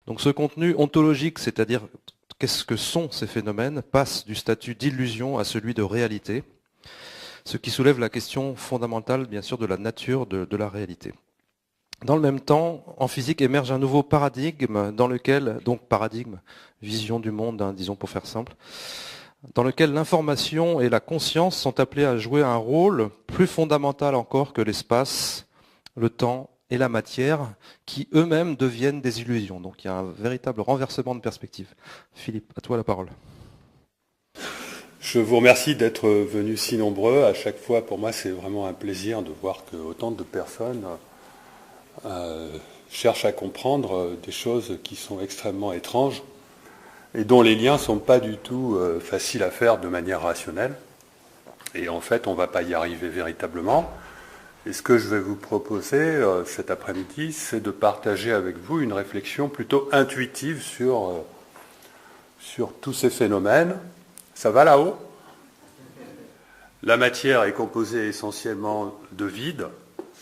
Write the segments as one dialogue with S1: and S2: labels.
S1: Donc ce contenu ontologique, c'est-à-dire qu'est-ce que sont ces phénomènes, passe du statut d'illusion à celui de réalité, ce qui soulève la question fondamentale, bien sûr, de la nature de la réalité. Dans le même temps, en physique émerge un nouveau paradigme dans lequel, donc paradigme, vision du monde, hein, disons pour faire simple, dans lequel l'information et la conscience sont appelées à jouer un rôle plus fondamental encore que l'espace, le temps et la matière, qui eux-mêmes deviennent des illusions. Donc il y a un véritable renversement de perspective. Philippe, à toi la parole.
S2: Je vous remercie d'être venus si nombreux. À chaque fois, pour moi, c'est vraiment un plaisir de voir que autant de personnes cherchent à comprendre des choses qui sont extrêmement étranges et dont les liens ne sont pas du tout faciles à faire de manière rationnelle. Et en fait, on ne va pas y arriver véritablement. Et ce que je vais vous proposer cet après-midi, c'est de partager avec vous une réflexion plutôt intuitive sur tous ces phénomènes. Ça va là-haut ? La matière est composée essentiellement de vide,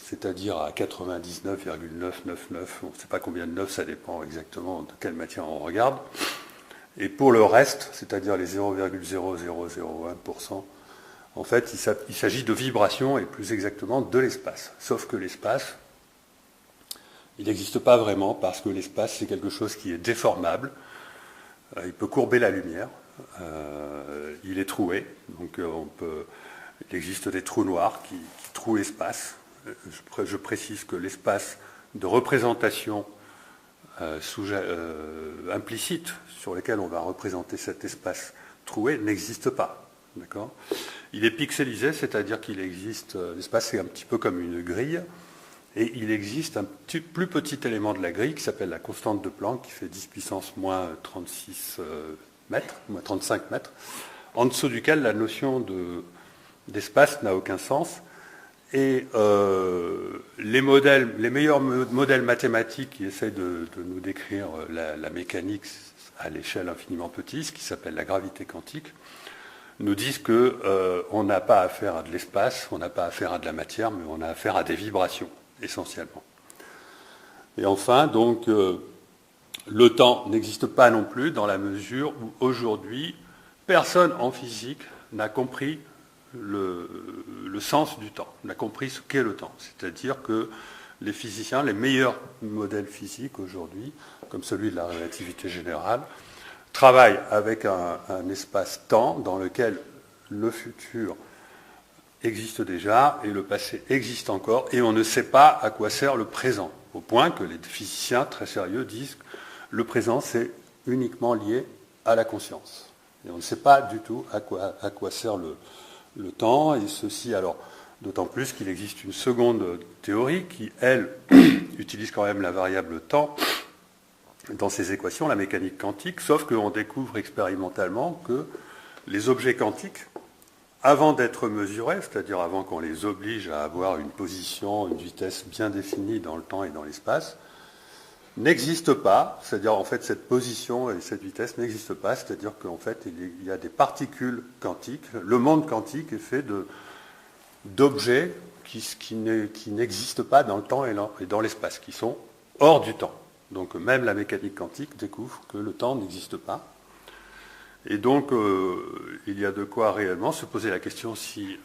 S2: c'est-à-dire à 99,999, on ne sait pas combien de 9, ça dépend exactement de quelle matière on regarde. Et pour le reste, c'est-à-dire les 0,0001%, en fait, il s'agit de vibrations et plus exactement de l'espace. Sauf que l'espace, il n'existe pas vraiment parce que l'espace, c'est quelque chose qui est déformable. Il peut courber la lumière. Il est troué. Donc il existe des trous noirs qui trouent l'espace. Je précise que l'espace de représentation implicite sur lequel on va représenter cet espace troué n'existe pas. D'accord ? Il est pixelisé, c'est-à-dire qu'il existe, l'espace c'est un petit peu comme une grille, et il existe un plus petit élément de la grille qui s'appelle la constante de Planck, qui fait 10 puissance moins 36 mètres, moins 35 mètres, en dessous duquel la notion d'espace n'a aucun sens. Et les meilleurs modèles mathématiques qui essaient de nous décrire la mécanique à l'échelle infiniment petite, ce qui s'appelle la gravité quantique, nous disent qu'on n'a pas affaire à de l'espace, on n'a pas affaire à de la matière, mais on a affaire à des vibrations, essentiellement. Et enfin, donc, le temps n'existe pas non plus dans la mesure où, aujourd'hui, personne en physique n'a compris le sens du temps, n'a compris ce qu'est le temps. C'est-à-dire que les physiciens, les meilleurs modèles physiques aujourd'hui, comme celui de la relativité générale, travaille avec un espace-temps dans lequel le futur existe déjà et le passé existe encore, et on ne sait pas à quoi sert le présent, au point que les physiciens très sérieux disent que le présent c'est uniquement lié à la conscience. Et on ne sait pas du tout à quoi sert le temps, et ceci alors d'autant plus qu'il existe une seconde théorie qui, elle, utilise quand même la variable temps dans ces équations, la mécanique quantique, sauf qu'on découvre expérimentalement que les objets quantiques, avant d'être mesurés, c'est-à-dire avant qu'on les oblige à avoir une position, une vitesse bien définie dans le temps et dans l'espace, n'existent pas, c'est-à-dire en fait cette position et cette vitesse n'existent pas, c'est-à-dire qu'en fait il y a des particules quantiques, le monde quantique est fait d'objets qui n'existent pas dans le temps et dans l'espace, qui sont hors du temps. Donc même la mécanique quantique découvre que le temps n'existe pas. Et donc il y a de quoi réellement se poser la question si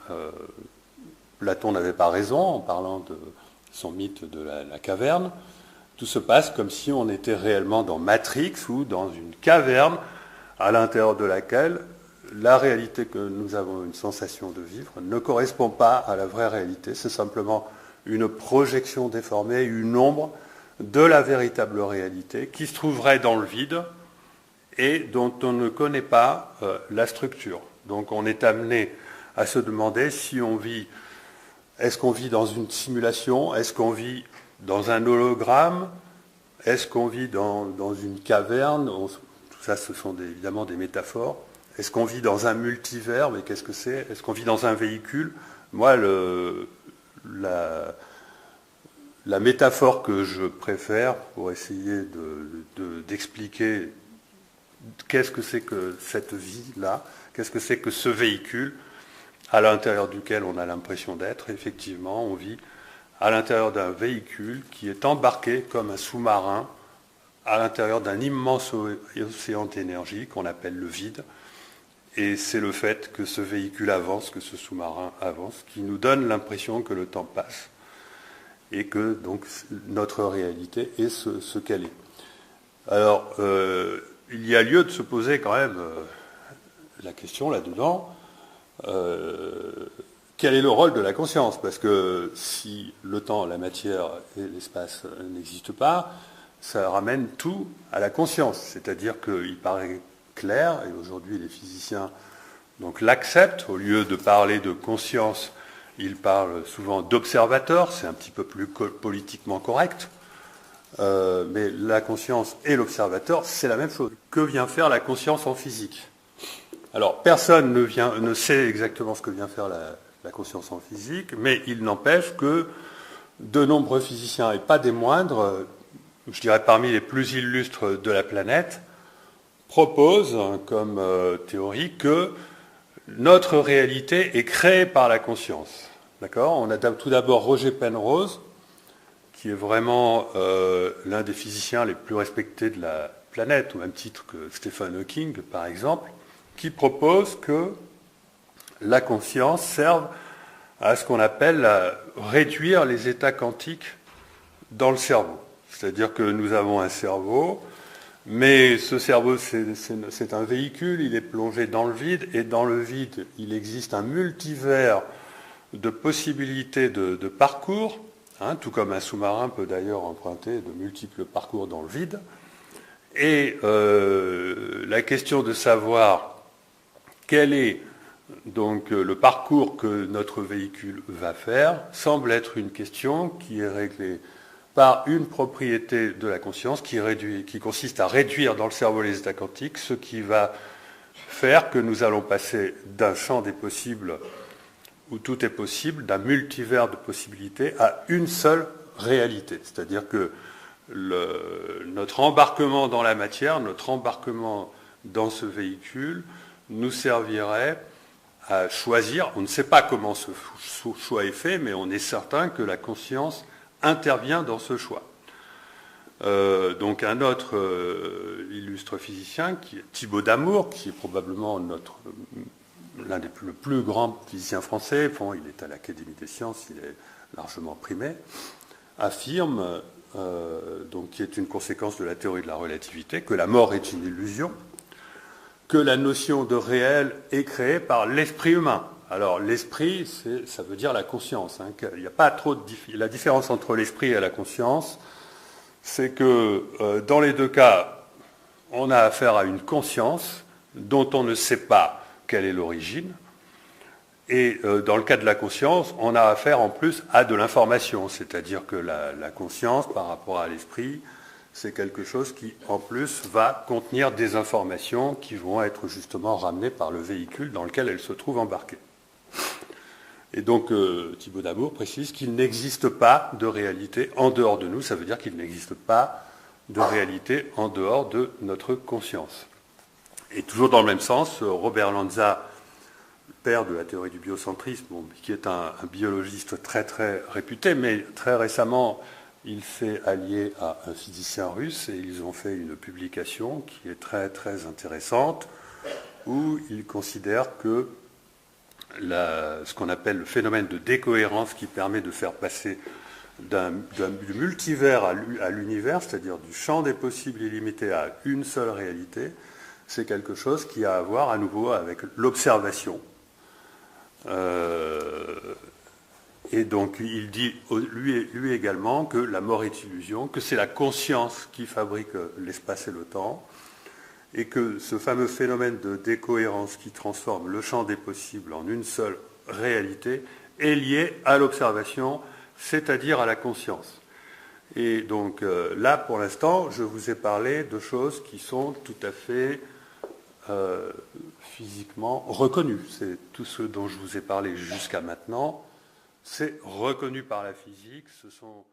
S2: Platon n'avait pas raison en parlant de son mythe de la caverne. Tout se passe comme si on était réellement dans Matrix ou dans une caverne à l'intérieur de laquelle la réalité que nous avons une sensation de vivre ne correspond pas à la vraie réalité. C'est simplement une projection déformée, une ombre de la véritable réalité qui se trouverait dans le vide et dont on ne connaît pas la structure. Donc on est amené à se demander si on vit, est-ce qu'on vit dans une simulation, est-ce qu'on vit dans un hologramme, est-ce qu'on vit dans une caverne, tout ça ce sont évidemment des métaphores, est-ce qu'on vit dans un multivers, mais qu'est-ce que c'est, est-ce qu'on vit dans un véhicule? Moi, la métaphore que je préfère pour essayer d'expliquer qu'est-ce que c'est que cette vie-là, qu'est-ce que c'est que ce véhicule à l'intérieur duquel on a l'impression d'être, effectivement, on vit à l'intérieur d'un véhicule qui est embarqué comme un sous-marin à l'intérieur d'un immense océan d'énergie qu'on appelle le vide. Et c'est le fait que ce véhicule avance, que ce sous-marin avance, qui nous donne l'impression que le temps passe et que donc notre réalité est ce qu'elle est. Alors, il y a lieu de se poser quand même la question là-dedans, quel est le rôle de la conscience? Parce que si le temps, la matière et l'espace n'existent pas, ça ramène tout à la conscience. C'est-à-dire qu'il paraît clair, et aujourd'hui les physiciens donc l'acceptent, au lieu de parler de conscience, ils parlent souvent d'observateur, c'est un petit peu plus politiquement correct, mais la conscience et l'observateur, c'est la même chose. Que vient faire la conscience en physique? Alors, personne ne sait exactement ce que vient faire la conscience en physique, mais il n'empêche que de nombreux physiciens, et pas des moindres, je dirais parmi les plus illustres de la planète, proposent comme théorie que notre réalité est créée par la conscience. D'accord? On a tout d'abord Roger Penrose, qui est vraiment l'un des physiciens les plus respectés de la planète, au même titre que Stephen Hawking, par exemple, qui propose que la conscience serve à ce qu'on appelle réduire les états quantiques dans le cerveau. C'est-à-dire que nous avons un cerveau, mais ce cerveau, c'est un véhicule, il est plongé dans le vide, et dans le vide, il existe un multivers de possibilités de parcours, tout comme un sous-marin peut d'ailleurs emprunter de multiples parcours dans le vide. Et la question de savoir quel est donc le parcours que notre véhicule va faire semble être une question qui est réglée par une propriété de la conscience qui consiste à réduire dans le cerveau les états quantiques, ce qui va faire que nous allons passer d'un champ des possibles où tout est possible, d'un multivers de possibilités, à une seule réalité. C'est-à-dire que notre embarquement dans la matière, notre embarquement dans ce véhicule, nous servirait à choisir. On ne sait pas comment ce choix est fait, mais on est certain que la conscience intervient dans ce choix. Donc un autre illustre physicien, qui est Thibaut Damour, qui est probablement l'un des plus grands physiciens français, bon, il est à l'Académie des sciences, il est largement primé, affirme, donc, qui est une conséquence de la théorie de la relativité, que la mort est une illusion, que la notion de réel est créée par l'esprit humain. Alors l'esprit, ça veut dire la conscience. Il n'y a pas trop la différence entre l'esprit et la conscience, c'est que dans les deux cas, on a affaire à une conscience dont on ne sait pas quelle est l'origine. Et dans le cas de la conscience, on a affaire en plus à de l'information, c'est-à-dire que la conscience par rapport à l'esprit, c'est quelque chose qui en plus va contenir des informations qui vont être justement ramenées par le véhicule dans lequel elle se trouve embarquée. Et donc Thibaut Damour précise qu'il n'existe pas de réalité en dehors de nous, ça veut dire qu'il n'existe pas de réalité en dehors de notre conscience. Et toujours dans le même sens, Robert Lanza, père de la théorie du biocentrisme, qui est un biologiste très très réputé, mais très récemment il s'est allié à un physicien russe et ils ont fait une publication qui est très très intéressante où il considère que ce qu'on appelle le phénomène de décohérence qui permet de faire passer du multivers à l'univers, c'est-à-dire du champ des possibles illimité à une seule réalité, c'est quelque chose qui a à voir à nouveau avec l'observation. Et donc il dit lui également que la mort est illusion, que c'est la conscience qui fabrique l'espace et le temps, et que ce fameux phénomène de décohérence qui transforme le champ des possibles en une seule réalité est lié à l'observation, c'est-à-dire à la conscience. Et donc là, pour l'instant, je vous ai parlé de choses qui sont tout à fait physiquement reconnues. C'est tout ce dont je vous ai parlé jusqu'à maintenant, c'est reconnu par la physique, ce sont